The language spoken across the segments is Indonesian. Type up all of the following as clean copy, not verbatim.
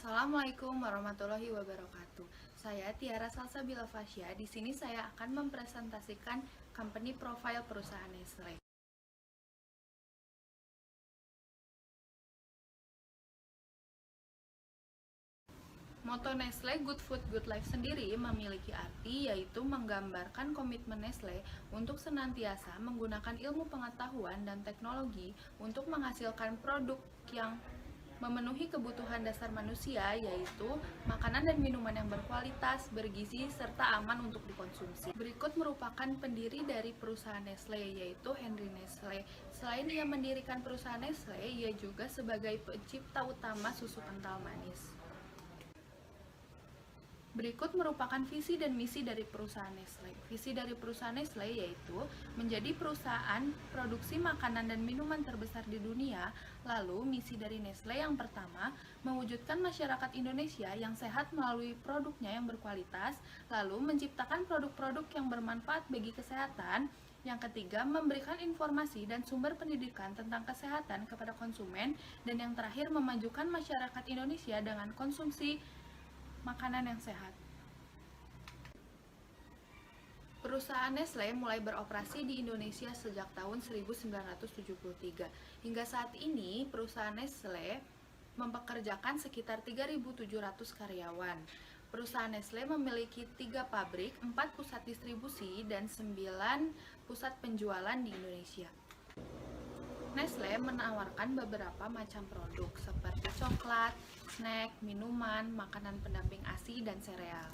Assalamualaikum warahmatullahi wabarakatuh. Saya Tiara Salsabila Fasya. Di sini saya akan mempresentasikan company profile perusahaan Nestle. Moto Nestle Good Food Good Life sendiri memiliki arti yaitu menggambarkan komitmen Nestle untuk senantiasa menggunakan ilmu pengetahuan dan teknologi untuk menghasilkan produk yang memenuhi kebutuhan dasar manusia, yaitu makanan dan minuman yang berkualitas, bergizi, serta aman untuk dikonsumsi. Berikut merupakan pendiri dari perusahaan Nestle, yaitu Henry Nestle. Selain ia mendirikan perusahaan Nestle, ia juga sebagai pencipta utama susu kental manis. Berikut merupakan visi dan misi dari perusahaan Nestle. Visi dari perusahaan Nestle yaitu menjadi perusahaan produksi makanan dan minuman terbesar di dunia. Lalu misi dari Nestle yang pertama, mewujudkan masyarakat Indonesia yang sehat melalui produknya yang berkualitas. Lalu menciptakan produk-produk yang bermanfaat bagi kesehatan. Yang ketiga, memberikan informasi dan sumber pendidikan tentang kesehatan kepada konsumen. Dan yang terakhir, memajukan masyarakat Indonesia dengan konsumsi makanan yang sehat. Perusahaan Nestle mulai beroperasi di Indonesia sejak tahun 1973. Hingga saat ini, perusahaan Nestle mempekerjakan sekitar 3.700 karyawan. Perusahaan Nestle memiliki 3 pabrik, 4 pusat distribusi, dan 9 pusat penjualan di Indonesia. Nestle menawarkan beberapa macam produk seperti coklat, snack, minuman, makanan pendamping ASI, dan sereal.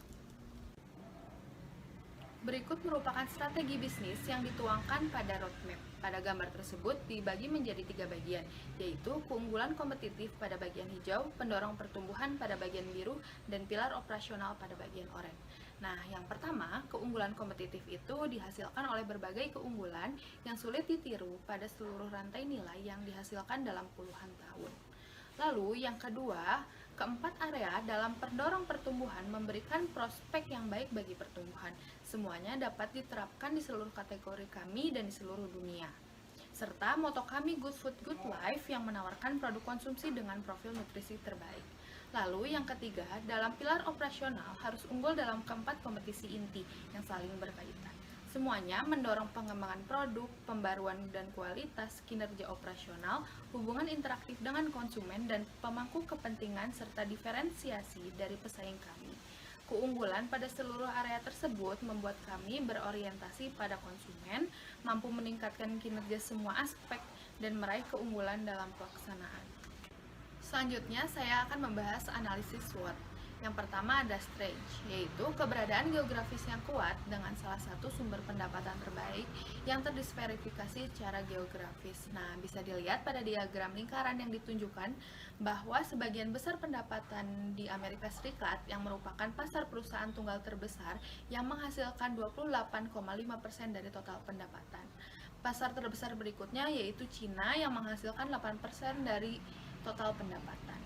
Berikut merupakan strategi bisnis yang dituangkan pada roadmap. Pada gambar tersebut dibagi menjadi 3 bagian, yaitu keunggulan kompetitif pada bagian hijau, pendorong pertumbuhan pada bagian biru, dan pilar operasional pada bagian oranye. Nah, yang pertama, keunggulan kompetitif itu dihasilkan oleh berbagai keunggulan yang sulit ditiru pada seluruh rantai nilai yang dihasilkan dalam puluhan tahun. Lalu, yang kedua, keempat area dalam pendorong pertumbuhan memberikan prospek yang baik bagi pertumbuhan. Semuanya dapat diterapkan di seluruh kategori kami dan di seluruh dunia. Serta moto kami Good Food Good Life yang menawarkan produk konsumsi dengan profil nutrisi terbaik. Lalu yang ketiga, dalam pilar operasional harus unggul dalam keempat kompetisi inti yang saling berkaitan. Semuanya mendorong pengembangan produk, pembaruan dan kualitas, kinerja operasional, hubungan interaktif dengan konsumen, dan pemangku kepentingan serta diferensiasi dari pesaing kami. Keunggulan pada seluruh area tersebut membuat kami berorientasi pada konsumen, mampu meningkatkan kinerja semua aspek, dan meraih keunggulan dalam pelaksanaan. Selanjutnya, saya akan membahas analisis SWOT. Yang pertama ada strength, yaitu keberadaan geografis yang kuat dengan salah satu sumber pendapatan terbaik yang terdiverifikasi secara geografis. Nah, bisa dilihat pada diagram lingkaran yang ditunjukkan bahwa sebagian besar pendapatan di Amerika Serikat yang merupakan pasar perusahaan tunggal terbesar yang menghasilkan 28,5% dari total pendapatan. Pasar terbesar berikutnya yaitu Cina yang menghasilkan 8% dari total pendapatan.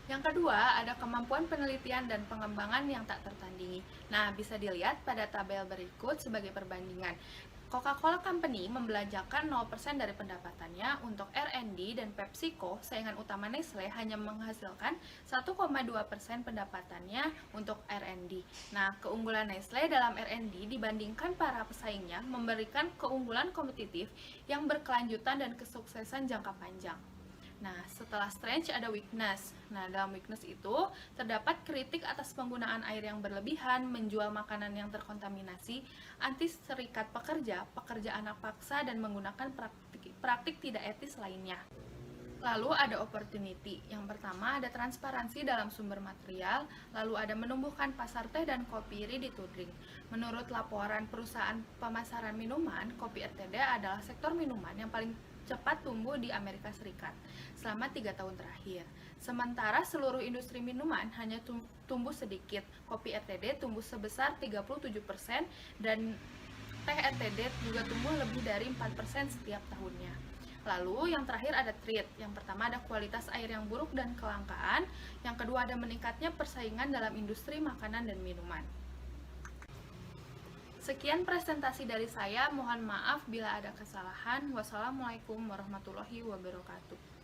Yang kedua, ada kemampuan penelitian dan pengembangan yang tak tertandingi. Nah, bisa dilihat pada tabel berikut sebagai perbandingan. Coca-Cola Company membelanjakan 0% dari pendapatannya untuk R&D dan PepsiCo, saingan utama Nestle, hanya menghasilkan 1,2% pendapatannya untuk R&D. Nah, keunggulan Nestle dalam R&D dibandingkan para pesaingnya memberikan keunggulan kompetitif yang berkelanjutan dan kesuksesan jangka panjang. Nah, setelah strength ada weakness. Nah, dalam weakness itu terdapat kritik atas penggunaan air yang berlebihan, menjual makanan yang terkontaminasi, anti serikat pekerja, pekerja anak paksa, dan menggunakan praktik tidak etis lainnya. Lalu ada opportunity. Yang pertama ada transparansi dalam sumber material, lalu ada menumbuhkan pasar teh dan kopi ready to drink. Menurut laporan perusahaan pemasaran minuman, kopi RTD adalah sektor minuman yang paling cepat tumbuh di Amerika Serikat selama 3 tahun terakhir. Sementara seluruh industri minuman hanya tumbuh sedikit. Kopi RTD tumbuh sebesar 37% dan teh RTD juga tumbuh lebih dari 4% setiap tahunnya. Lalu yang terakhir ada threat. Yang pertama ada kualitas air yang buruk dan kelangkaan. Yang kedua ada meningkatnya persaingan dalam industri makanan dan minuman. Sekian presentasi dari saya, mohon maaf bila ada kesalahan. Wassalamualaikum warahmatullahi wabarakatuh.